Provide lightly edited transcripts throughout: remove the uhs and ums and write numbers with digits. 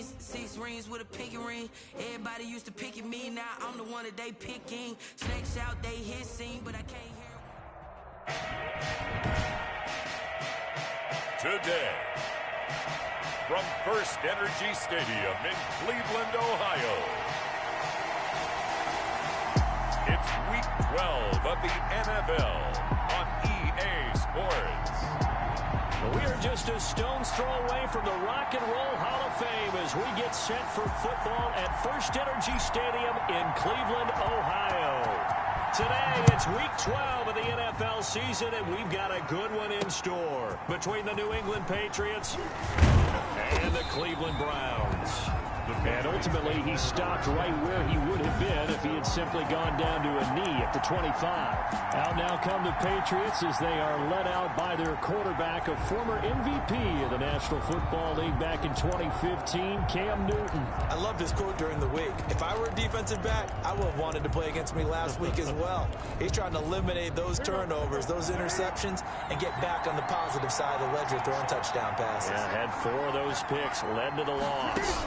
jeans, 6 rings with a pinky ring. Everybody used to pick at me, now I'm the one that they picking. Snakes out, they hissing, but I can't hear. Today, from First Energy Stadium in Cleveland, Ohio, it's Week 12 of the NFL on EA Sports. We are just a stone's throw away from the Rock and Roll Hall of Fame as we get set for football at First Energy Stadium in Cleveland, Ohio. Today, it's Week 12 of the NFL season, and we've got a good one in store between the New England Patriots and the Cleveland Browns. And ultimately, he stopped right where he would have been if he had simply gone down to a knee at the 25. Out now come the Patriots as they are led out by their quarterback, a former MVP of the National Football League back in 2015, Cam Newton. I loved his quote during the week. If I were a defensive back, I would have wanted to play against me last week as well. He's trying to eliminate those turnovers, those interceptions, and get back on the positive side of the ledger throwing touchdown passes. Yeah, had 4 of those picks, led to the loss.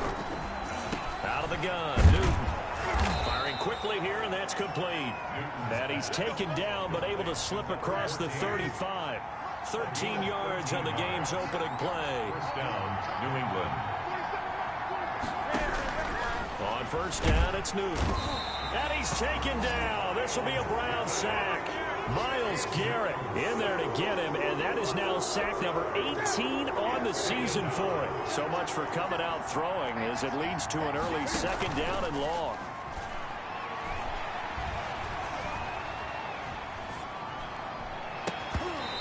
Out of the gun, Newton firing quickly here, and that's complete. And he's taken down, but able to slip across the 35. 13 yards on the game's opening play. First down, New England. On first down, it's Newton. And he's taken down. This will be a Brown sack. Myles Garrett in there to get him, and that is now sack number 18 on the season for him. So much for coming out throwing as it leads to an early second down and long.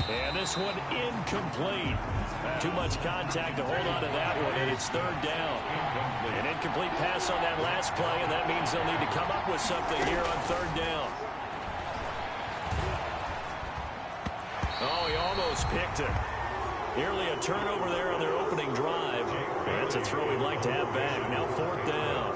And this one incomplete. Too much contact to hold on to that one, and it's third down. An incomplete pass on that last play, and that means they'll need to come up with something here on third down. Oh, he almost picked it. Nearly a turnover there on their opening drive. That's a throw he'd like to have back. Now fourth down.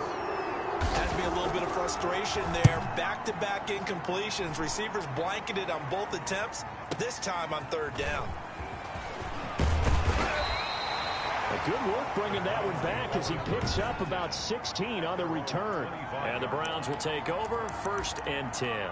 Has to be a little bit of frustration there. Back-to-back incompletions. Receivers blanketed on both attempts, this time on third down. Good work bringing that one back as he picks up about 16 on the return. And the Browns will take over, 1st and 10.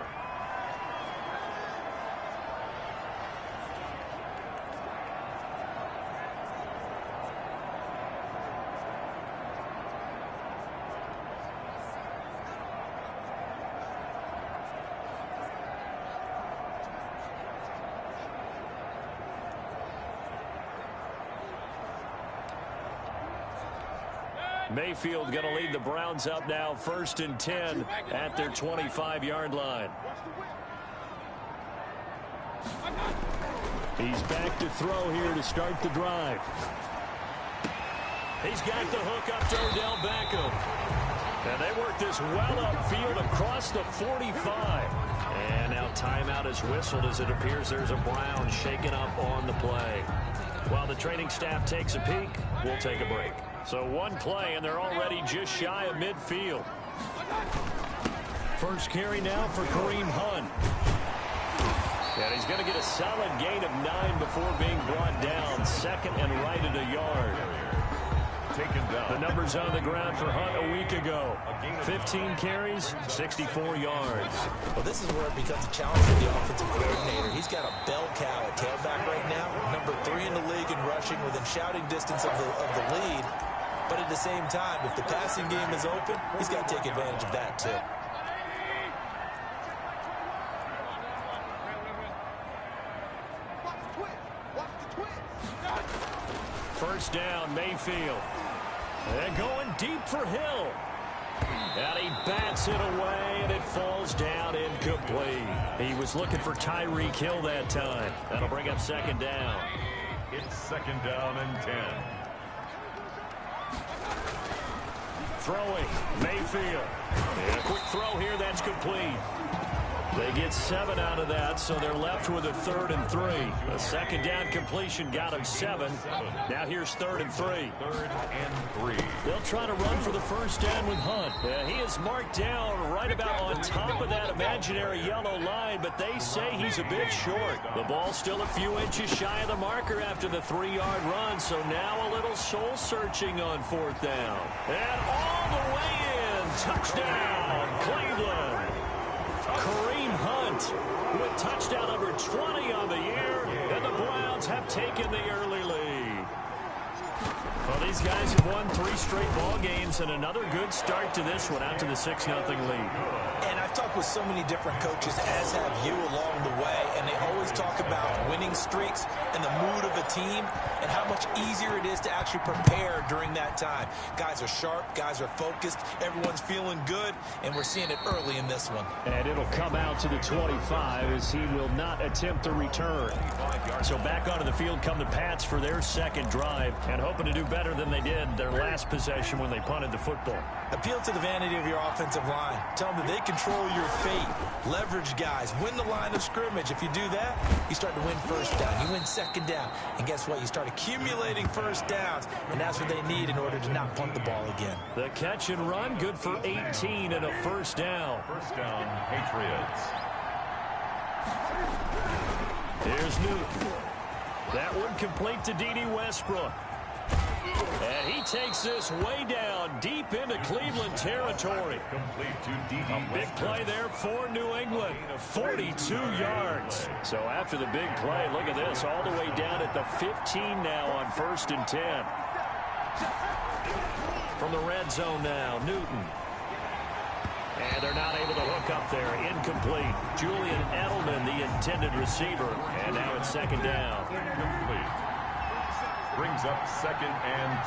Mayfield going to lead the Browns up now, 1st and 10 at their 25-yard line. He's back to throw here to start the drive. He's got the hook up to Odell Beckham. And they work this well upfield across the 45. And now timeout is whistled as it appears there's a Brown shaken up on the play. While the training staff takes a peek, we'll take a break. So one play, and they're already just shy of midfield. First carry now for Kareem Hunt. And he's going to get a solid gain of 9 before being brought down. 2nd and right at a yard. Taken down. The numbers on the ground for Hunt a week ago. 15 carries, 64 yards. Well, this is where it becomes a challenge for the offensive coordinator. He's got a bell cow at tailback right now. Number 3 in the league in rushing within shouting distance of the lead. But at the same time, if the passing game is open, he's got to take advantage of that too. First down, Mayfield. And going deep for Hill. And he bats it away, and it falls down incomplete. He was looking for Tyreek Hill that time. That'll bring up 2nd down. It's 2nd down and 10. Throwing, Mayfield. And a quick throw here, that's complete. They get 7 out of that, so they're left with a 3rd and 3. A second down completion got them 7. Now here's 3rd and 3. 3rd and 3. They'll try to run for the first down with Hunt. He is marked down right about on top of that imaginary yellow line, but they say he's a bit short. The ball's still a few inches shy of the marker after the 3-yard run, so now a little soul searching on 4th down. And all the way in. Touchdown, Cleveland. Kareem Hunt with touchdown number 20 on the year, and the Browns have taken the early lead. Well, these guys have won 3 straight ball games, and another good start to this one out to the 6-0 lead. And I've talked with so many different coaches, as have you, along the way, and they always talk about winning streaks and the mood of a team and how much easier it is to actually prepare during that time. Guys are sharp, guys are focused, everyone's feeling good, and we're seeing it early in this one. And it'll come out to the 25 as he will not attempt to return. So back onto the field come the Pats for their second drive, and hoping to do better than they did their last possession when they punted the football. Appeal to the vanity of your offensive line. Tell them that they control your fate. Leverage guys. Win the line of scrimmage. If you do that, you start to win first down. You win second down. And guess what? You start accumulating first downs. And that's what they need in order to not punt the ball again. The catch and run, good for 18 and a first down. First down, Patriots. Here's Newton. That one complete to D.D. Westbrook. And he takes this way down deep into Cleveland territory. Complete to D.D. A big play there for New England. 42 yards. So after the big play, look at this. All the way down at the 15 now on 1st and 10. From the red zone now, Newton. And they're not able to hook up there. Incomplete. Julian Edelman, the intended receiver. And now it's 2nd down. Complete. Brings up 2nd and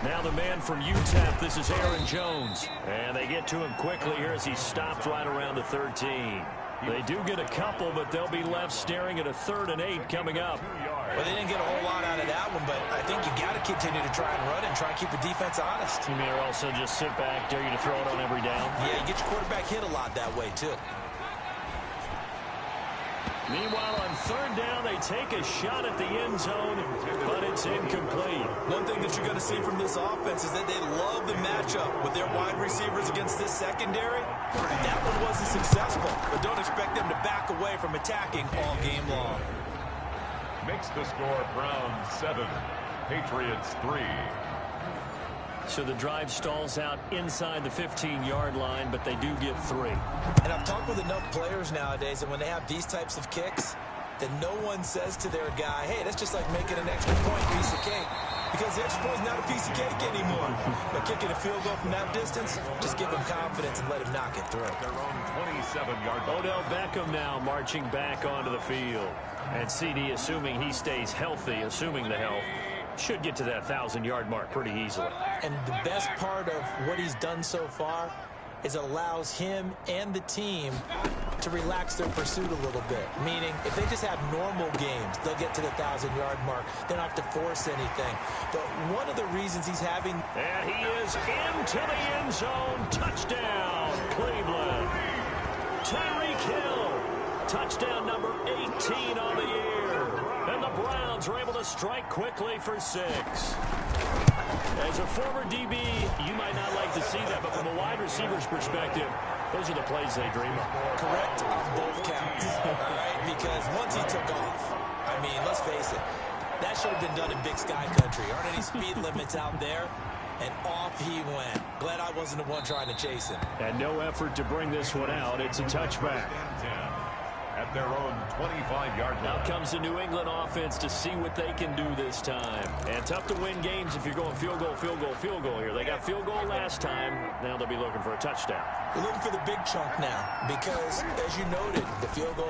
10. Now the man from UTEP, this is Aaron Jones. And they get to him quickly here as he stopped right around the 13. They do get a couple, but they'll be left staring at a 3rd and 8 coming up. Well, they didn't get a whole lot out of that one, but I think you got to continue to try and run and try and keep the defense honest. You may also just sit back, dare you to throw it on every down. Yeah, you get your quarterback hit a lot that way, too. Meanwhile, on 3rd down, they take a shot at the end zone, but it's incomplete. One thing that you're going to see from this offense is that they love the matchup with their wide receivers against this secondary. That one wasn't successful, but don't expect them to back away from attacking all game long. Makes the score Browns 7, Patriots 3. So the drive stalls out inside the 15-yard line, but they do get 3. And I've talked with enough players nowadays that when they have these types of kicks, that no one says to their guy, hey, that's just like making an extra point piece of cake. Because the extra point's not a piece of cake anymore. But kicking a field goal from that distance, just give him confidence and let him knock it through. Their own 27-yard line. Odell Beckham now marching back onto the field. And CD, assuming he stays healthy, assuming the health, should get to that 1,000-yard mark pretty easily. And the best part of what he's done so far is it allows him and the team to relax their pursuit a little bit. Meaning, if they just have normal games, they'll get to the 1,000-yard mark. They don't have to force anything. But one of the reasons he's having... And he is into the end zone. Touchdown, Cleveland. Tyreek Hill. Touchdown number 18 on the year. And the Browns are able to strike quickly for 6. As a former DB, you might not like to see that, but from a wide receiver's perspective, those are the plays they dream of. Correct on both counts, all right? Because once he took off, I mean, let's face it, that should have been done in Big Sky Country. Aren't any speed limits out there? And off he went. Glad I wasn't the one trying to chase him. And no effort to bring this one out. It's a touchback. At their own 25-yard line. Now comes the New England offense to see what they can do this time. And tough to win games if you're going field goal, field goal, field goal here. They got field goal last time. Now they'll be looking for a touchdown. We're looking for the big chunk now because, as you noted, the field goal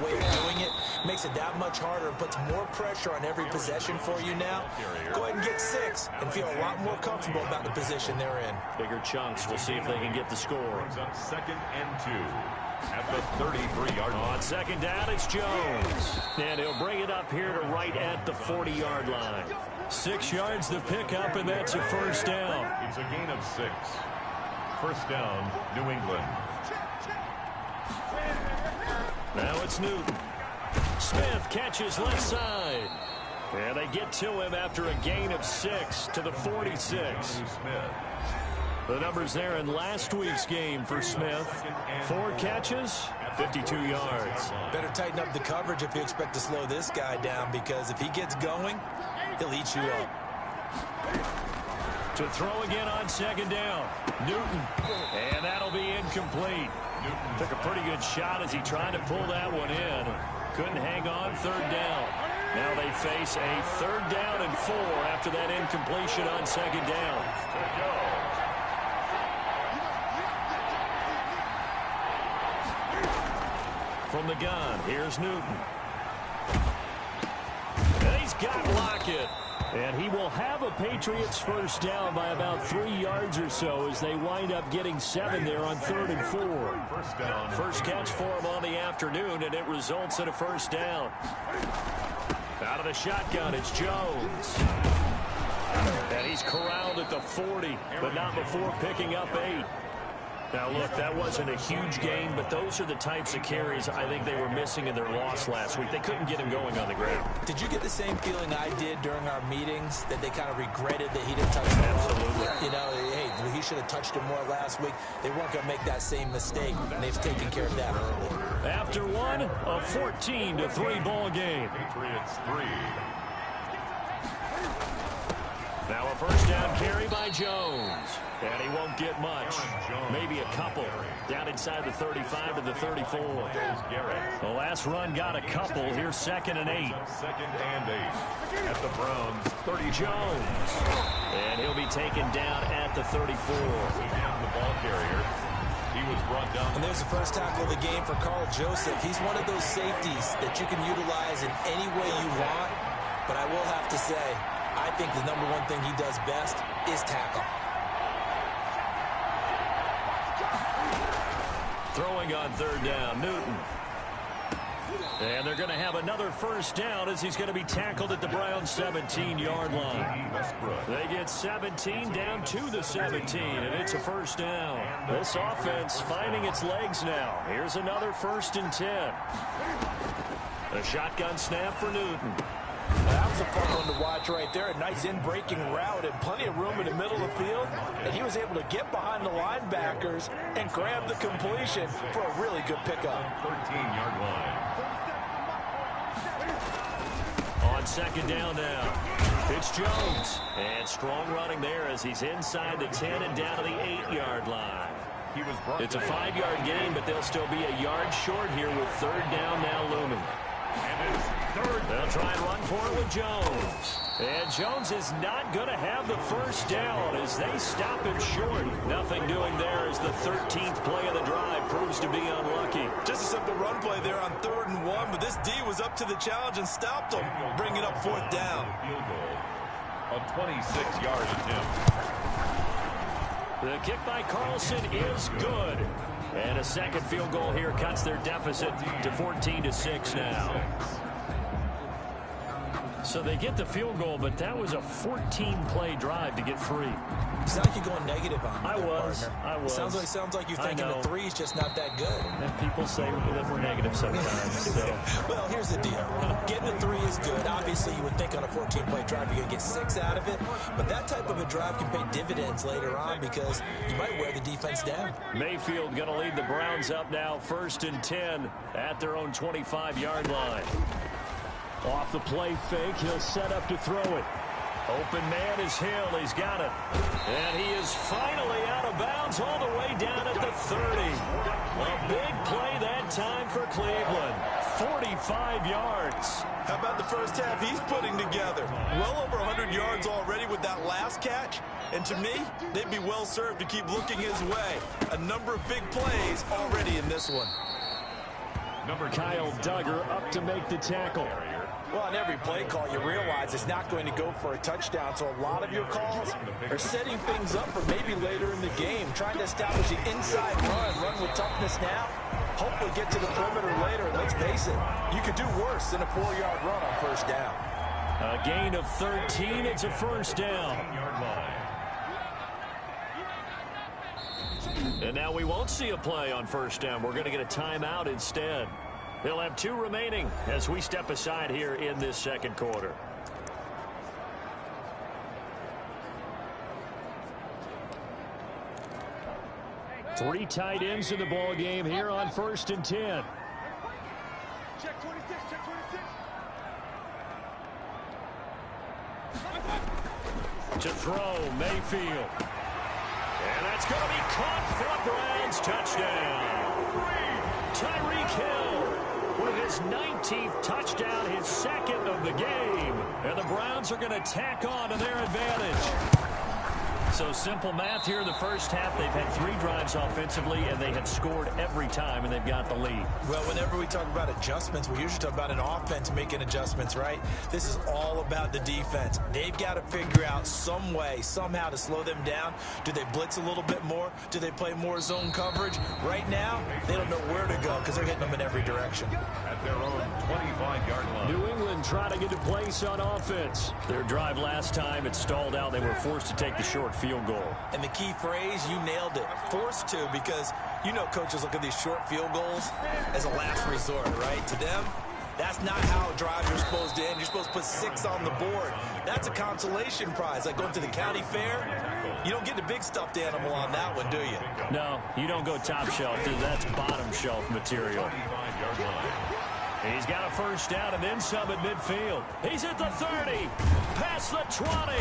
way of doing it makes it that much harder and puts more pressure on every possession for you now. Go ahead and get 6 and feel a lot more comfortable about the position they're in. Bigger chunks. We'll see if they can get the score. Brings up 2nd and 2. At the 33-yard line. On 2nd down, it's Jones. And he'll bring it up here to right at the 40-yard line. 6 yards to pick up, and that's a first down. It's a gain of 6. First down, New England. Now it's Newton. Smith catches left side. And they get to him after a gain of 6 to the 46. The numbers there in last week's game for Smith. 4 catches, 52 yards. Better tighten up the coverage if you expect to slow this guy down, because if he gets going, he'll eat you up. To throw again on second down. Newton. And that'll be incomplete. Newton took a pretty good shot as he tried to pull that one in. Couldn't hang on third down. Now they face a third down and 4 after that incompletion on second down. From the gun, here's Newton. And he's got Lockett. And he will have a Patriots first down by about 3 yards or so as they wind up getting 7 there on 3rd and 4. First catch for him on the afternoon, and it results in a first down. Out of the shotgun, it's Jones. And he's corralled at the 40, but not before picking up 8. Now, look, that wasn't a huge gain, but those are the types of carries I think they were missing in their loss last week. They couldn't get him going on the ground. Did you get the same feeling I did during our meetings, that they kind of regretted that he didn't touch the ball? Absolutely. You know, hey, he should have touched it more last week. They weren't going to make that same mistake, and they've taken care of that early. After one, a 14-3 ball game. Patriots 3. Now a first down carry by Jones. And he won't get much. Maybe a couple. Down inside the 35 to the 34. The last run got a couple. Here's 2nd and 8. 2nd and 8. At the Browns, 30 Jones. And he'll be taken down at the 34. The ball carrier. He was brought down. And there's the first tackle of the game for Carl Joseph. He's one of those safeties that you can utilize in any way you want. But I will have to say, I think the number one thing he does best is tackle. Throwing on 3rd down, Newton. And they're going to have another first down as he's going to be tackled at the Browns' 17-yard line. They get 17 down to the 17, and it's a first down. This offense finding its legs now. Here's another 1st and 10. A shotgun snap for Newton. That was a fun one to watch right there. A nice in-breaking route and plenty of room in the middle of the field. And he was able to get behind the linebackers and grab the completion for a really good pickup. 13-yard line. On 2nd down now, it's Jones. And strong running there as he's inside the 10 and down to the 8-yard line. It's a 5-yard gain, but they'll still be a yard short here with 3rd down now looming. And it's 3rd. They'll try and run for it with Jones. And Jones is not going to have the first down as they stop him short. Nothing doing there as the 13th play of the drive proves to be unlucky. Just a simple run play there on 3rd and 1, but this D was up to the challenge and stopped him, bringing up 4th down. Field goal. A 26-yard attempt. The kick by Carlson is good. And a second field goal here cuts their deficit to 14-6 now. So they get the field goal, but that was a 14-play drive to get 3. You sound like you're going negative on me. I was. Sounds like you're thinking the 3's just not that good. And people say that we're negative sometimes. So. Well, here's the deal. Getting the 3 is good. Obviously, you would think on a 14-play drive you're going to get 6 out of it. But that type of a drive can pay dividends later on because you might wear the defense down. Mayfield going to lead the Browns up now, 1st and 10 at their own 25-yard line. Off the play fake, he'll set up to throw it. Open man is Hill. He's got it. And he is finally out of bounds all the way down at the 30. A big play that time for Cleveland. 45 yards. How about the first half he's putting together? Well over 100 yards already with that last catch. And to me, they'd be well served to keep looking his way. A number of big plays already in this one. Kyle Duggar up to make the tackle. Well, on every play call, you realize it's not going to go for a touchdown, so a lot of your calls are setting things up for maybe later in the game, trying to establish the inside run with toughness now, hopefully get to the perimeter later, and let's face it, you could do worse than a 4-yard run on first down. A gain of 13, it's a first down. And now we won't see a play on first down. We're going to get a timeout instead. They'll have 2 remaining as we step aside here in this second quarter. Three tight ends in the ball game here on 1st and 10. Check 26, check 26. To throw, Mayfield. And that's going to be caught for a Browns touchdown. Tyreek Hill with his 19th touchdown, his 2nd of the game. And the Browns are going to tack on to their advantage. So simple math here in the first half. They've had 3 drives offensively, and they have scored every time, and they've got the lead. Well, whenever we talk about adjustments, we usually talk about an offense making adjustments, right? This is all about the defense. They've got to figure out some way, somehow to slow them down. Do they blitz a little bit more? Do they play more zone coverage? Right now, they don't know where to go because they're hitting them in every direction. At their own 25-yard line. New England trying to get to place on offense. Their drive last time, it stalled out. They were forced to take the short field goal. And the key phrase, you nailed it. Forced to, because you know coaches look at these short field goals as a last resort, right? To them, that's not how drives are supposed to end. You're supposed to put 6 on the board. That's a consolation prize, like going to the county fair. You don't get the big stuffed animal on that one, do you? No, you don't go top shelf. That's bottom shelf material. 25-yard line. He's got a first down and then some at midfield. He's at the 30, past the 20,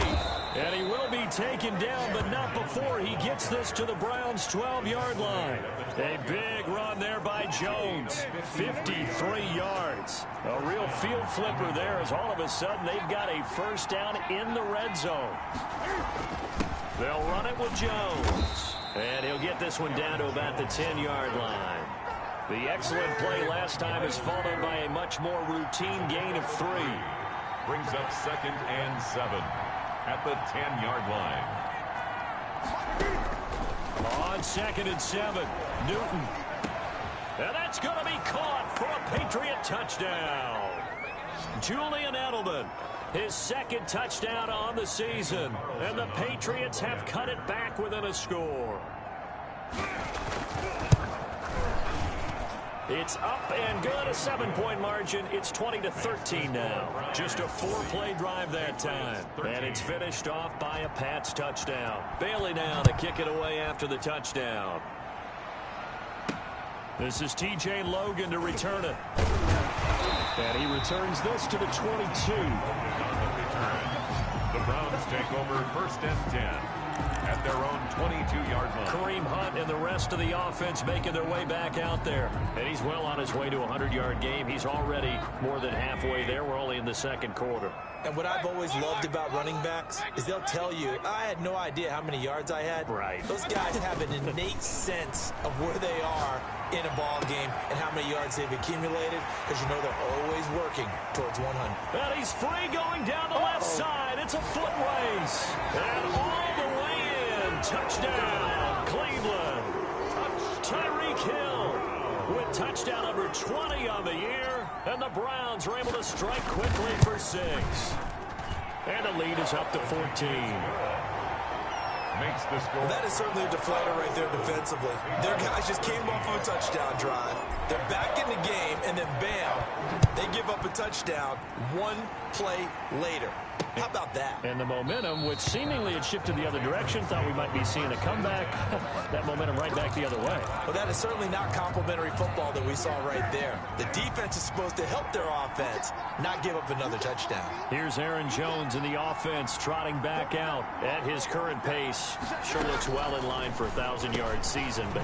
and he will be taken down, but not before he gets this to the Browns' 12-yard line. A big run there by Jones, 53 yards. A real field flipper there as all of a sudden they've got a first down in the red zone. They'll run it with Jones, and he'll get this one down to about the 10-yard line. The excellent play last time is followed by a much more routine gain of 3. Brings up 2nd and 7 at the 10-yard line. On 2nd and 7, Newton. And that's going to be caught for a Patriot touchdown. Julian Edelman, his 2nd touchdown on the season. And the Patriots have cut it back within a score. It's up and good, a 7-point margin. It's 20-13 now. Just a 4-play drive that time. And it's finished off by a Pats touchdown. Bailey now to kick it away after the touchdown. This is T.J. Logan to return it. And he returns this to the 22. The Browns take over 1st and 10. At their own 22-yard line. Kareem Hunt and the rest of the offense making their way back out there. And he's well on his way to a 100-yard game. He's already more than halfway there. We're only in the second quarter. And what I've always loved about running backs is they'll tell you, I had no idea how many yards I had. Right. Those guys have an innate sense of where they are in a ball game and how many yards they've accumulated, because you know they're always working towards 100. And he's free going down the left side. It's a foot race. And all the way in. Touchdown, Cleveland. Tyreek Hill with touchdown number 20 on the year. And the Browns are able to strike quickly for 6. And the lead is up to 14. Makes the score. Well, that is certainly a deflator right there defensively. Their guys just came off of a touchdown drive. They're back in the game, and then bam, they give up a touchdown 1 play later. How about that? And the momentum, which seemingly had shifted the other direction, thought we might be seeing a comeback. That momentum right back the other way. Well, that is certainly not complimentary football that we saw right there. The defense is supposed to help their offense, not give up another touchdown. Here's Aaron Jones in the offense trotting back out at his current pace. Sure looks well in line for a 1,000-yard season, but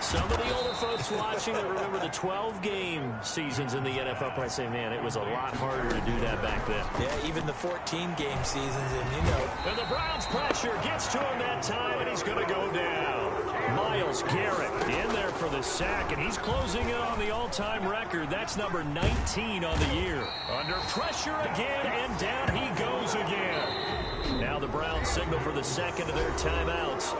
some of the older folks watching that remember the 12-game seasons in the NFL probably say, man, it was a lot harder to do that back then. Yeah, even the 14-game seasons, and you know. And the Browns pressure gets to him that time, and he's going to go down. Myles Garrett in there for the sack, and he's closing in on the all-time record. That's number 19 on the year. Under pressure again, and down he goes again. Now the Browns signal for the second of their timeouts,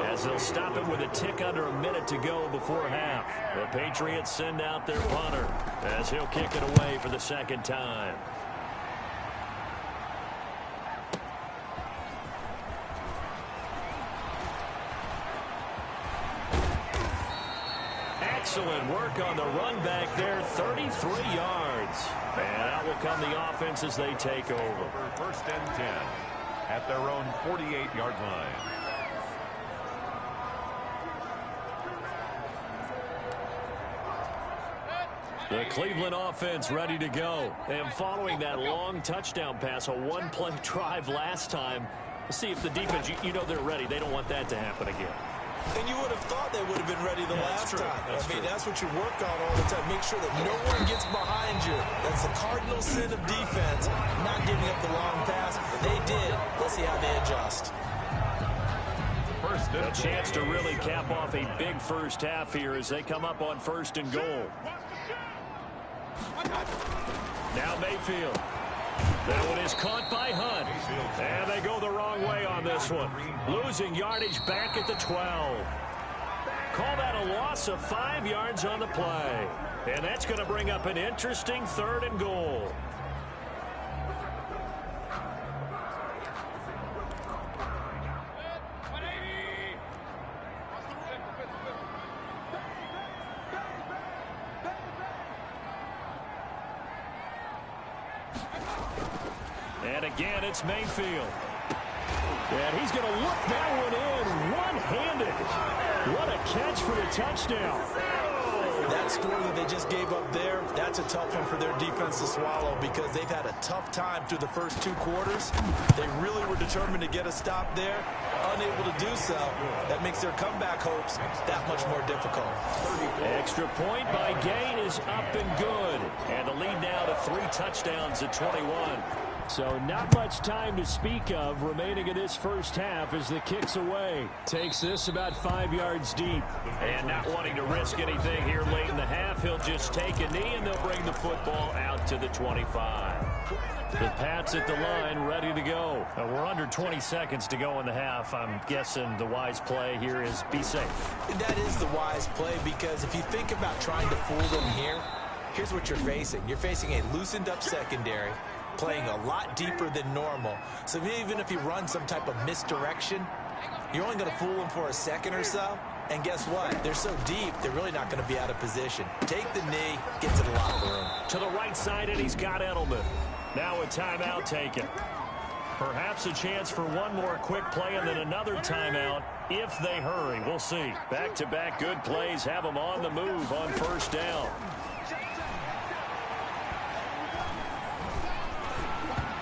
as they'll stop it with a tick under a minute to go before half. The Patriots send out their punter as he'll kick it away for the second time. Excellent work on the run back there, 33 yards. And out will come the offense as they take over. First and 10 at their own 48-yard line. The Cleveland offense ready to go. And following that long touchdown pass, a one-play drive last time, see if the defense, you know they're ready. They don't want that to happen again. And you would have thought they would have been ready the last time. That's what you work on all the time. Make sure that no one gets behind you. That's the cardinal sin of defense, not giving up the long pass. They did. Let's see how they adjust. A chance to really cap off a big first half here as they come up on 1st and goal. Now Mayfield. That one is caught by Hunt. And they go the wrong way on this one. Losing yardage back at the 12. Call that a loss of 5 yards on the play. And that's going to bring up an interesting 3rd and goal. And again, it's Mayfield. And he's going to look that one in one-handed. What a catch for the touchdown. That score that they just gave up there, that's a tough one for their defense to swallow because they've had a tough time through the first 2 quarters. They really were determined to get a stop there, unable to do so. That makes their comeback hopes that much more difficult. Extra point by Gay is up and good. And the lead now to 3 touchdowns at 21. So not much time to speak of remaining in this first half as the kick's away. Takes this about 5 yards deep. And not wanting to risk anything here late in the half, he'll just take a knee and they'll bring the football out to the 25. The Pats at the line ready to go. We're under 20 seconds to go in the half. I'm guessing the wise play here is be safe. That is the wise play because if you think about trying to fool them here, here's what you're facing. You're facing a loosened up secondary, playing a lot deeper than normal. So even if you run some type of misdirection, you're only going to fool them for a second or so. And guess what? They're so deep, they're really not going to be out of position. Take the knee, get to the locker room. To the right side, and he's got Edelman. Now a timeout taken. Perhaps a chance for one more quick play and then another timeout if they hurry. We'll see. Back-to-back good plays have them on the move on 1st down.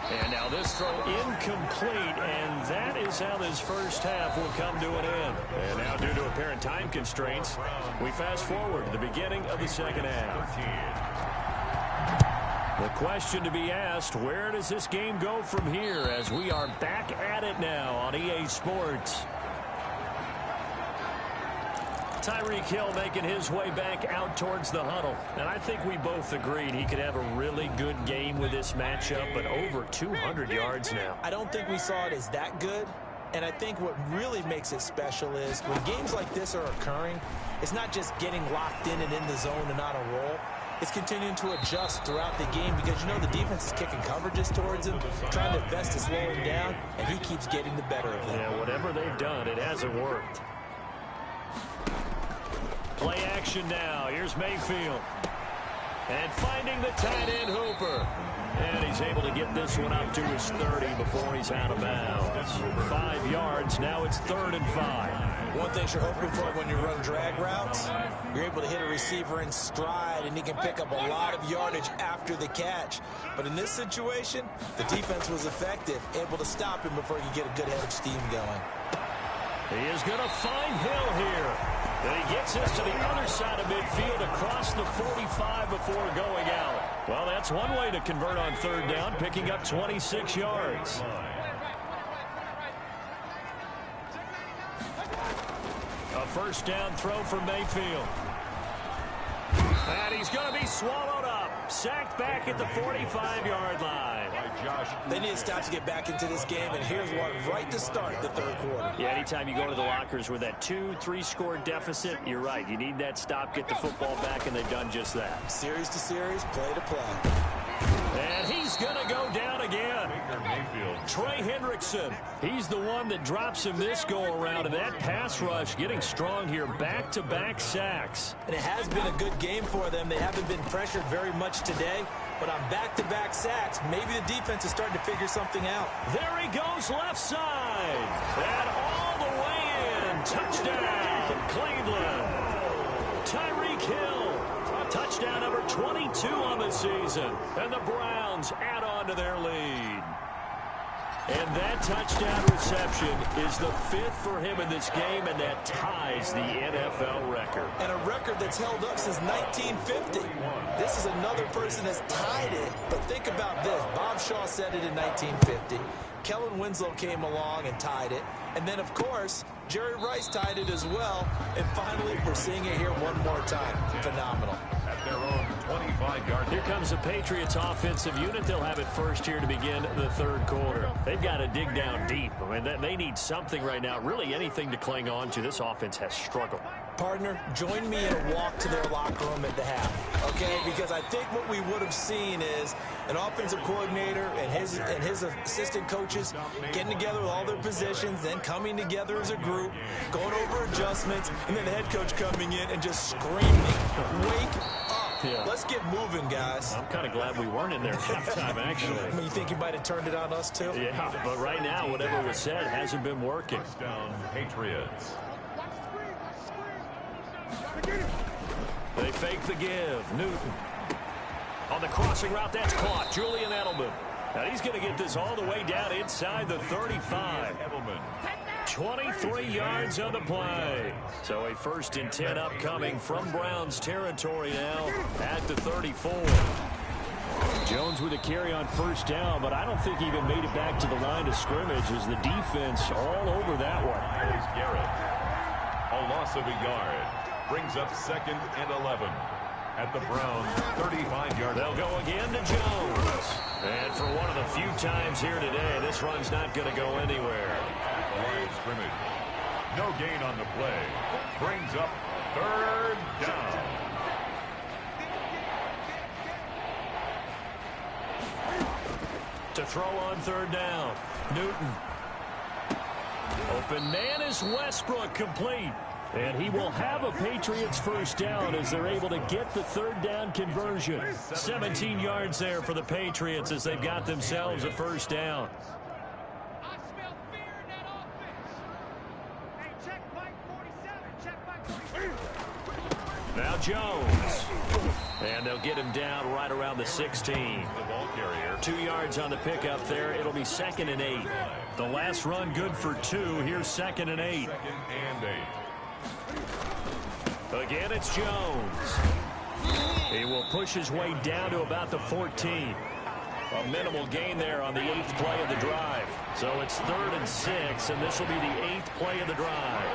And now this throw incomplete, and that is how this first half will come to an end. And now due to apparent time constraints, we fast forward to the beginning of the second half. The question to be asked, where does this game go from here as we are back at it now on EA Sports? Tyreek Hill making his way back out towards the huddle. And I think we both agreed he could have a really good game with this matchup, but over 200 yards now. I don't think we saw it as that good. And I think what really makes it special is when games like this are occurring, it's not just getting locked in and in the zone and on a roll. It's continuing to adjust throughout the game because, you know, the defense is kicking coverages towards him, trying their best to slow him down, and he keeps getting the better of them. Yeah, whatever they've done, it hasn't worked. Play action now. Here's Mayfield. And finding the tight end Hooper. And he's able to get this one up to his 30 before he's out of bounds. 5 yards. Now it's 3rd and 5. One thing you're hoping for when you run drag routes, you're able to hit a receiver in stride, and he can pick up a lot of yardage after the catch. But in this situation, the defense was effective, able to stop him before he could get a good head of steam going. He is going to find Hill here. Then he gets this to the other side of midfield across the 45 before going out. Well, that's one way to convert on 3rd down, picking up 26 yards. A 1st down throw for Mayfield. And he's going to be swallowed up. Sacked back at the 45-yard line. They need to stop to get back into this game, and here's one right to start the 3rd quarter. Yeah, anytime you go to the lockers with that 2-3 score deficit, you're right. You need that stop, get the football back, and they've done just that. Series to series, play to play. And he's going to go down again. Trey Hendrickson. He's the one that drops him this go-around, and that pass rush getting strong here. Back-to-back sacks. And it has been a good game for them. They haven't been pressured very much today, but on back-to-back sacks, maybe the defense is starting to figure something out. There he goes left side. And all the way in. Touchdown, Cleveland. Tyreek Hill. Touchdown number 22 on the season. And the Browns add on to their lead. And that touchdown reception is the 5th for him in this game, and that ties the NFL record. And a record that's held up since 1950. This is another person that's tied it. But think about this. Bob Shaw said it in 1950. Kellen Winslow came along and tied it. And then, of course, Jerry Rice tied it as well. And finally, we're seeing it here one more time. Phenomenal. At their own 25-yard. Here comes the Patriots offensive unit. They'll have it first here to begin the third quarter. They've got to dig down deep. I mean, they need something right now, really anything to cling on to. This offense has struggled. Partner, join me in a walk to their locker room at the half, okay? Because I think what we would have seen is an offensive coordinator and his assistant coaches getting together with all their positions, then coming together as a group, going over adjustments, and then the head coach coming in and just screaming, "Wake up. Yeah. Let's get moving, guys." I'm kind of glad we weren't in there halftime, actually. I mean, you think he might have turned it on us, too? Yeah, but right now, whatever was said hasn't been working. Touchdown, Patriots. They fake the give. Newton. On the crossing route, that's caught. Julian Edelman. Now he's going to get this all the way down inside the 35. Edelman. 23 yards on the play. So a 1st and 10 upcoming from Browns territory now at the 34. Jones with a carry on 1st down, but I don't think he even made it back to the line of scrimmage as the defense all over that one. Myles Garrett. A loss of a yard. Brings up 2nd and 11 at the Browns' 35-yard line. They'll go again to Jones. And for one of the few times here today, this run's not going to go anywhere. The line of scrimmage. No gain on the play. Brings up 3rd down. To throw on 3rd down. Newton. Open man is Westbrook, complete. And he will have a Patriots 1st down as they're able to get the 3rd down conversion. 17 yards there for the Patriots as they've got themselves a 1st down. I smell fear in that offense. Hey, check Mike 47. Check Mike 47. Now Jones. And they'll get him down right around the 16. The ball carrier. 2 yards on the pickup there. It'll be 2nd and 8. The last run good for 2. Here's 2nd and 8. 2nd and 8. Again, it's Jones. He will push his way down to about the 14. A minimal gain there on the 8th play of the drive. So it's 3rd and 6, and this will be the 8th play of the drive.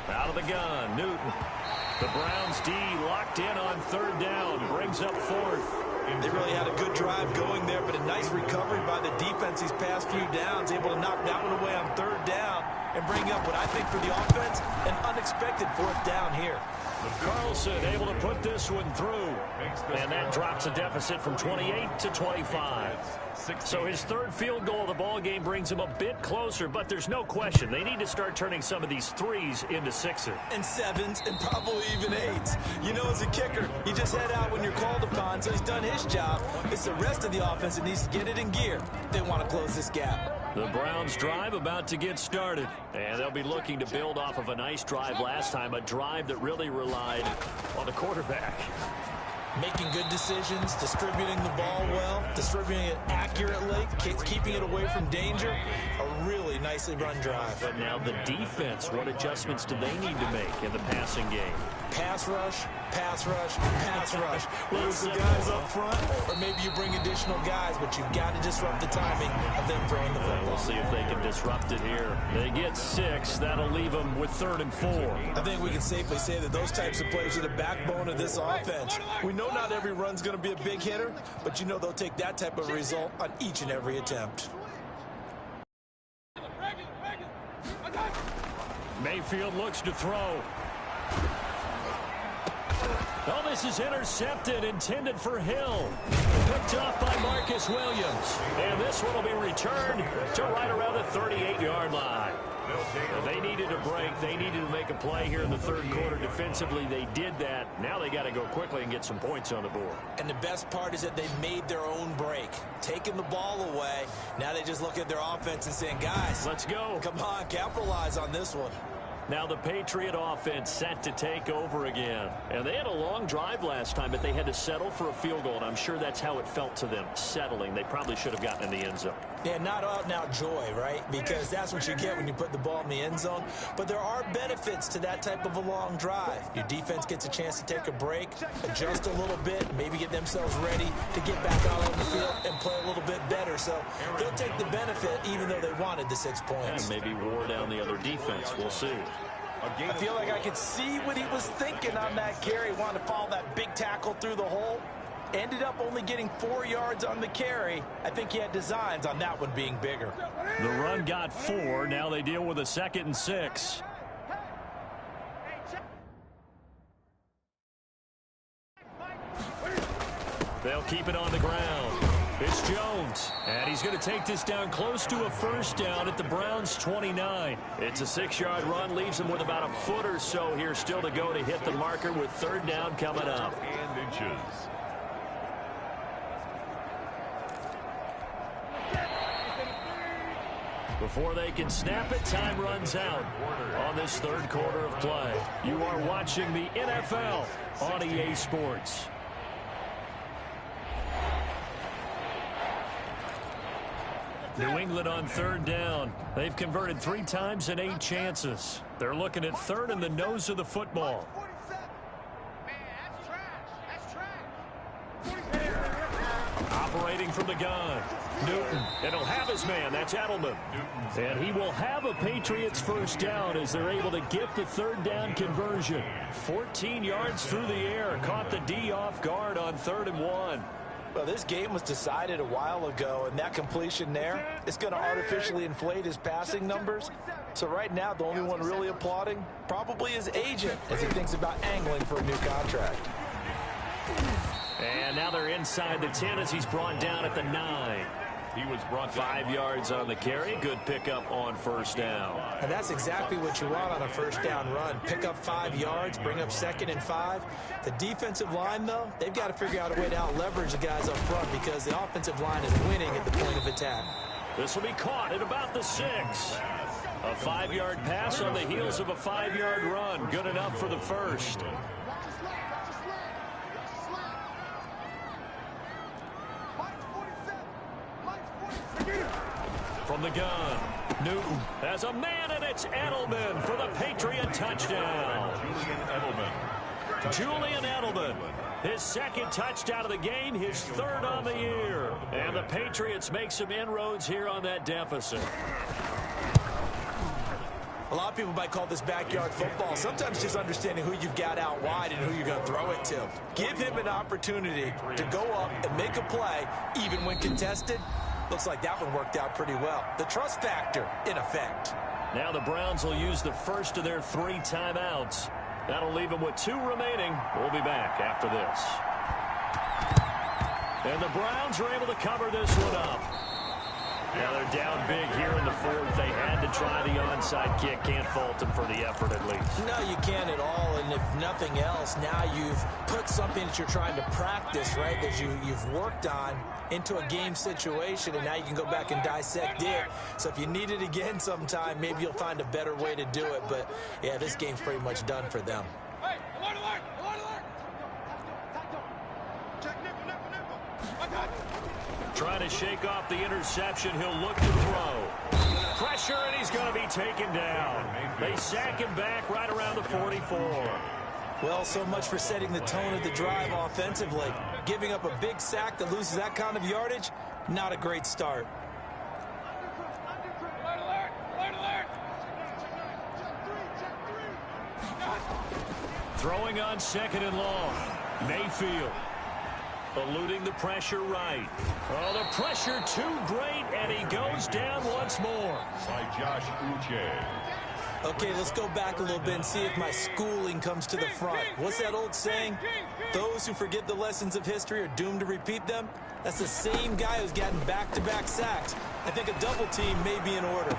Out of the gun, Newton. The Browns D locked in on 3rd down. Brings up 4th. They really had a good drive going there, but a nice recovery by the defense these past few downs, able to knock that one away on 3rd down and bring up what I think for the offense, an unexpected 4th down here. Carlson able to put this one through, and that drops a deficit from 28 to 25. So his 3rd field goal of the ball game brings him a bit closer, but there's no question they need to start turning some of these 3s into 6s. And 7s and probably even 8s. You know, as a kicker, you just head out when you're called upon, so he's done his job. It's the rest of the offense that needs to get it in gear. They want to close this gap. The Browns drive about to get started, and they'll be looking to build off of a nice drive last time, a drive that really relied on the quarterback. Making good decisions, distributing the ball well, distributing it accurately, keeping it away from danger. A really nicely run drive. But now the defense, what adjustments do they need to make in the passing game? Pass rush, pass rush, pass rush. Whether it's the guys up front, or maybe you bring additional guys, but you've got to disrupt the timing of them throwing the football. We'll see if they can disrupt it here. They get 6. That'll leave them with 3rd and 4. I think we can safely say that those types of plays are the backbone of this offense. We know not every run's going to be a big hitter, but you know they'll take that type of result on each and every attempt. Mayfield looks to throw. Oh, this is intercepted, intended for Hill. Picked off by Marcus Williams. And this one will be returned to right around the 38-yard line. They needed a break. They needed to make a play here in the third quarter. Defensively, they did that. Now they got to go quickly and get some points on the board. And the best part is that they made their own break. Taking the ball away. Now they just look at their offense and saying, guys, let's go. Come on, capitalize on this one. Now the Patriot offense set to take over again. And they had a long drive last time, but they had to settle for a field goal. And I'm sure that's how it felt to them, settling. They probably should have gotten in the end zone. Yeah, not out-and-out joy, right? Because that's what you get when you put the ball in the end zone. But there are benefits to that type of a long drive. Your defense gets a chance to take a break, adjust a little bit, maybe get themselves ready to get back out on the field and play a little bit better. So they'll take the benefit even though they wanted the 6 points. And maybe wore down the other defense. We'll see. I feel like I could see what he was thinking on that carry. Wanted to follow that big tackle through the hole. Ended up only getting 4 yards on the carry. I think he had designs on that one being bigger. The run got 4. Now they deal with a 2nd and 6. They'll keep it on the ground. It's Jones, and he's going to take this down close to a first down at the Browns' 29. It's a 6-yard run, leaves them with about a foot or so here still to go to hit the marker with third down coming up. And inches. Before they can snap it, time runs out on this third quarter of play. You are watching the NFL on EA Sports. New England on third down. They've converted 3 times in 8 chances. They're looking at third in the nose of the football. Operating from the gun. Newton, and he'll have his man. That's Edelman. And he will have a Patriots first down as they're able to get the third down conversion. 14 yards through the air. Caught the D off guard on 3rd and 1. Well, this game was decided a while ago, and that completion there is going to artificially inflate his passing numbers. So right now, the only one really applauding probably his agent as he thinks about angling for a new contract. And now they're inside the 10 as he's brought down at the 9. He was brought 5 yards on the carry. Good pickup on first down. And that's exactly what you want on a first down run. Pick up 5 yards, bring up 2nd and 5. The defensive line, though, they've got to figure out a way to out-leverage the guys up front because the offensive line is winning at the point of attack. This will be caught at about the 6. A 5-yard pass on the heels of a 5-yard run. Good enough for the first. From the gun, Newton has a man, and it's Edelman for the Patriot touchdown. Julian Edelman, his 2nd touchdown of the game, his 3rd on the year. And the Patriots make some inroads here on that deficit. A lot of people might call this backyard football. Sometimes just understanding who you've got out wide and who you're going to throw it to. Give him an opportunity to go up and make a play, even when contested. Looks like that one worked out pretty well. The trust factor in effect. Now the Browns will use the first of their 3 timeouts. That'll leave them with 2 remaining. We'll be back after this. And the Browns are able to cover this one up. Now they're down big here in the 4th. They had to try the onside kick. Can't fault them for the effort at least. No, you can't at all. And if nothing else, now you've put something that you're trying to practice, right, that you've worked on into a game situation, and now you can go back and dissect it. So if you need it again sometime, maybe you'll find a better way to do it. But, yeah, this game's pretty much done for them. Hey, alert, alert, alert, alert. Check nipple, nipple, nipple. Trying to shake off the interception. He'll look to throw. Pressure, and he's going to be taken down. They sack him back right around the 44. Well, so much for setting the tone of the drive offensively. Giving up a big sack that loses that kind of yardage, not a great start. Alert, alert, alert, alert. Throwing on 2nd and long. Mayfield eluding the pressure right. Oh, the pressure too great, and he goes down once more. By Josh Uche. Okay, let's go back a little bit and see if my schooling comes to the front. What's that old saying? Those who forget the lessons of history are doomed to repeat them. That's the same guy who's gotten back-to-back sacks. I think a double team may be in order.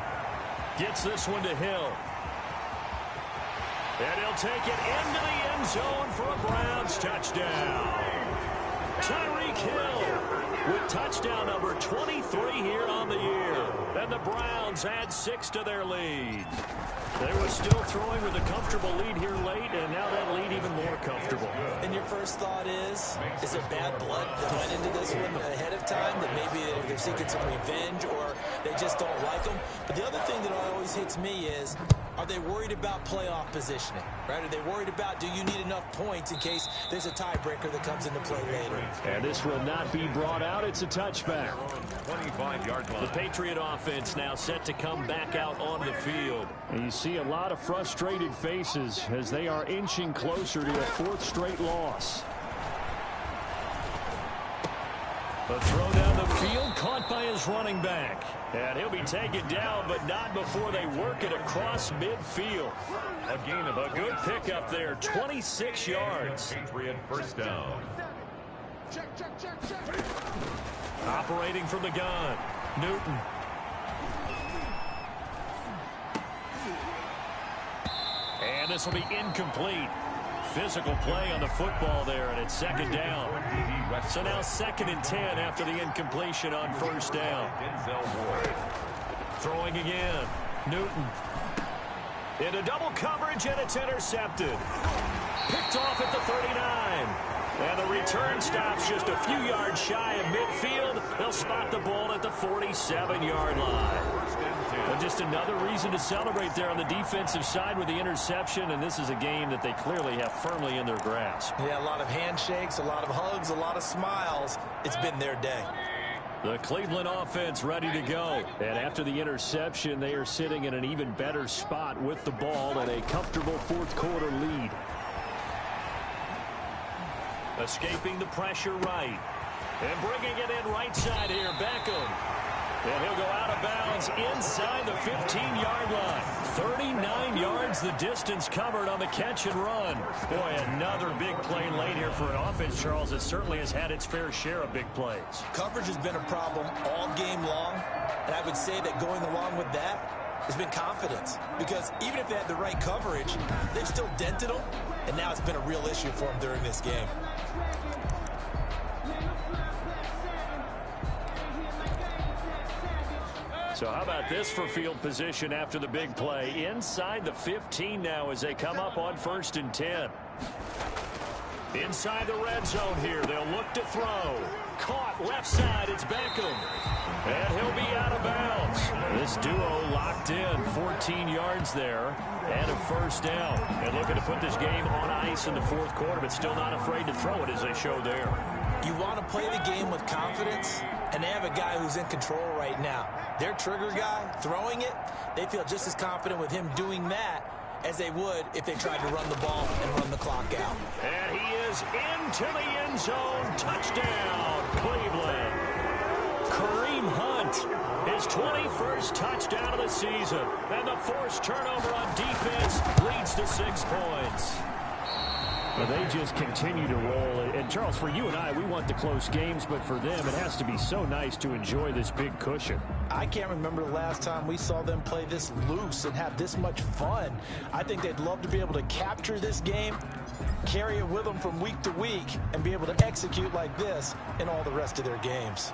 Gets this one to Hill. And he'll take it into the end zone for a Browns touchdown. Tyreek Hill with touchdown number 23 here on the year. And the Browns add 6 to their lead. They were still throwing with a comfortable lead here late, and now that lead even more comfortable. And your first thought is there bad blood that went into this one ahead of time, that maybe they're seeking some revenge or they just don't like them? But the other thing that always hits me is, are they worried about playoff positioning, right? Are they worried about, do you need enough points in case there's a tiebreaker that comes into play later? And this will not be brought out. It's a touchback. 25-yard line. The Patriot offense now set to come back out on the field. And you see a lot of frustrated faces as they are inching closer to a 4th straight loss. A throw down the field, caught by his running back. And he'll be taken down, but not before they work it across midfield. A gain of a good pickup there, 26 yards. Patriot first down. Check. Operating from the gun, Newton. And this will be incomplete. Physical play on the football there, and it's 2nd down. So now 2nd and 10 after the incompletion on 1st down. Throwing again, Newton. Into double coverage, and it's intercepted. Picked off at the 39. And the return stops just a few yards shy of midfield. They'll spot the ball at the 47-yard line. And just another reason to celebrate there on the defensive side with the interception, and this is a game that they clearly have firmly in their grasp. Yeah, a lot of handshakes, a lot of hugs, a lot of smiles. It's been their day. The Cleveland offense ready to go. And after the interception, they are sitting in an even better spot with the ball and a comfortable 4th quarter lead. Escaping the pressure right. And bringing it in right side here, Beckham. And he'll go out of bounds inside the 15-yard line. 39 yards the distance covered on the catch and run. Boy, another big play late here for an offense, Charles, that certainly has had its fair share of big plays. Coverage has been a problem all game long, and I would say that going along with that has been confidence. Because even if they had the right coverage, they've still dented them, and now it's been a real issue for them during this game. So how about this for field position after the big play? Inside the 15 now as they come up on 1st and 10. Inside the red zone here. They'll look to throw. Caught left side. It's Beckham. And he'll be out of bounds. This duo locked in. 14 yards there. And a 1st down. And looking to put this game on ice in the 4th quarter, but still not afraid to throw it as they show there. You want to play the game with confidence, and they have a guy who's in control right now. Their trigger guy, throwing it, they feel just as confident with him doing that as they would if they tried to run the ball and run the clock out. And he is into the end zone. Touchdown, Cleveland. Kareem Hunt, his 21st touchdown of the season. And the forced turnover on defense leads to 6 points. Well, they just continue to roll. And, Charles, for you and I, we want the close games, but for them, it has to be so nice to enjoy this big cushion. I can't remember the last time we saw them play this loose and have this much fun. I think they'd love to be able to capture this game, carry it with them from week to week, and be able to execute like this in all the rest of their games.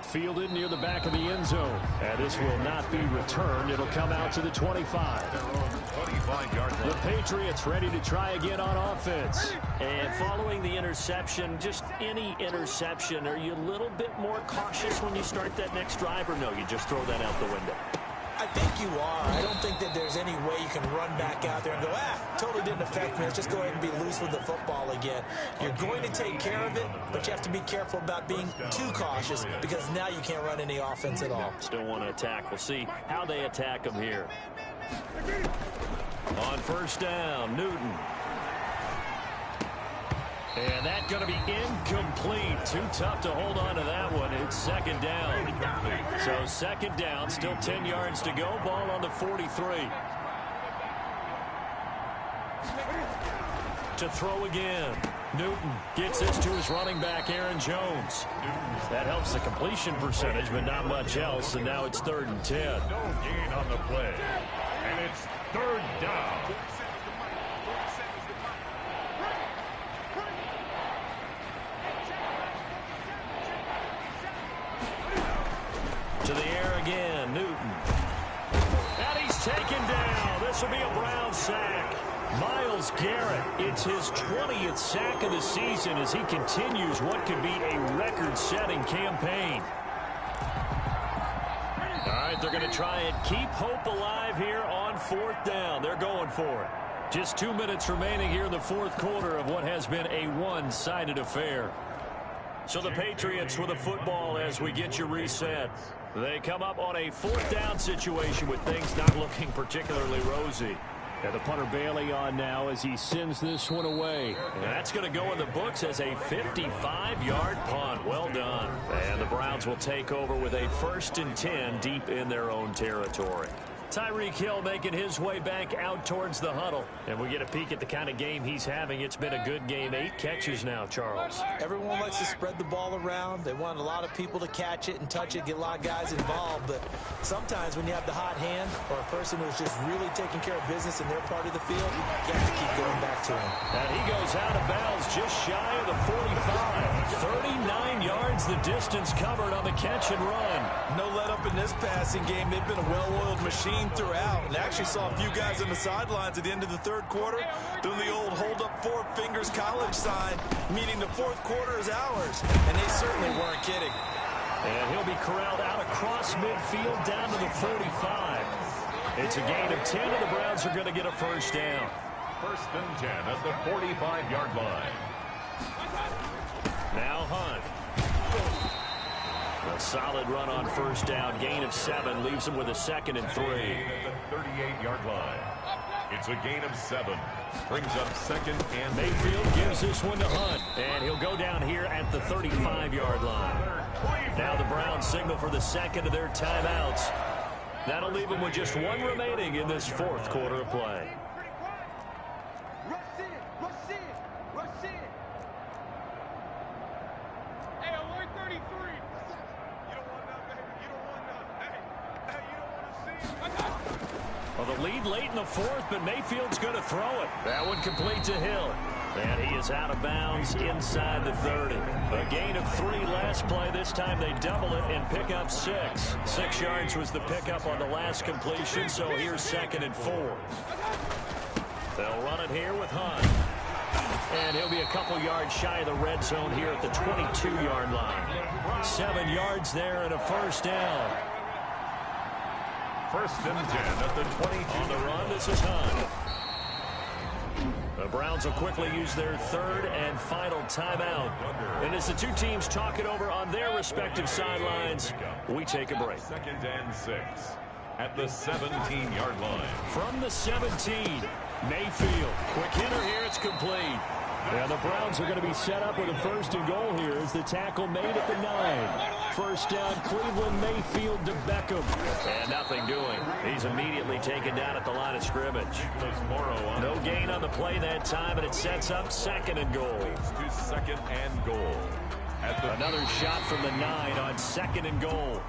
Fielded near the back of the end zone. And this will not be returned. It'll come out to the 25. 25-yard line. The Patriots ready to try again on offense. And following the interception, just any interception, are you a little bit more cautious when you start that next drive, or no, you just throw that out the window? I think you are. I don't think that there's any way you can run back out there and go, totally didn't affect me. Let's just go ahead and be loose with the football again. You're going to take care of it, but you have to be careful about being too cautious because now you can't run any offense at all. Still want to attack. We'll see how they attack them here. On 1st down, Newton. And that's going to be incomplete. Too tough to hold on to that one. It's second down. So second down, still 10 yards to go. Ball on the 43. To throw again. Newton gets this to his running back, Aaron Jones. That helps the completion percentage, but not much else. And now it's 3rd and 10. No gain on the play. And it's 3rd down. To the air again, Newton. And he's taken down. This will be a Brown sack. Myles Garrett, it's his 20th sack of the season as he continues what could be a record-setting campaign. All right, they're going to try and keep hope alive here on 4th down. They're going for it. Just 2 minutes remaining here in the 4th quarter of what has been a one-sided affair. So the Patriots with the football as we get you reset. They come up on a 4th down situation with things not looking particularly rosy. And the punter Bailey on now as he sends this one away. And that's going to go in the books as a 55-yard punt. Well done. And the Browns will take over with a 1st and 10 deep in their own territory. Tyreek Hill making his way back out towards the huddle. And we get a peek at the kind of game he's having. It's been a good game. 8 catches now, Charles. Everyone likes to spread the ball around. They want a lot of people to catch it and touch it, get a lot of guys involved. But sometimes when you have the hot hand or a person who's just really taking care of business in their part of the field, you have to keep going back to him. And he goes out of bounds just shy of the 45. 39 yards the distance covered on the catch and run. No let up in this passing game. They've been a well-oiled machine throughout, and actually saw a few guys on the sidelines at the end of the 3rd quarter doing the old hold up 4 fingers college sign, meaning the 4th quarter is ours, and they certainly weren't kidding. And he'll be corralled out across midfield down to the 45. It's a gain of 10, and the Browns are going to get a 1st down. 1st and 10 at the 45-yard line. Now Hunt. A solid run on 1st down. Gain of 7 leaves him with a 2nd and 3. At the 38-yard line. It's a gain of 7. Brings up 2nd and Mayfield gives this one to Hunt. And he'll go down here at the 35-yard line. Now the Browns signal for the 2nd of their timeouts. That'll leave them with just 1 remaining in this 4th quarter of play. Well, the lead late in the 4th, but Mayfield's going to throw it. That one complete to Hill. And he is out of bounds inside the 30. A gain of 3 last play. This time they double it and pick up 6. 6 yards was the pickup on the last completion, so here's 2nd and 4. They'll run it here with Hunt. And he'll be a couple yards shy of the red zone here at the 22-yard line. 7 yards there and a 1st down. 1st and 10 at the 22. On the run, this is Hunt. The Browns will quickly use their 3rd and final timeout. And as the two teams talk it over on their respective sidelines, we take a break. 2nd and 6 at the 17-yard line. From the 17, Mayfield. Quick hitter here, it's complete. And the Browns are going to be set up with a 1st and goal here as the tackle made at the 9. 1st down, Cleveland, Mayfield to Beckham. And nothing doing. He's immediately taken down at the line of scrimmage. No gain on the play that time, and it sets up 2nd and goal. To 2nd and goal. Another shot from the 9 on 2nd and goal.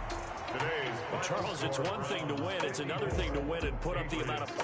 Well, Charles, it's one thing to win. It's another thing to win and put up the amount of points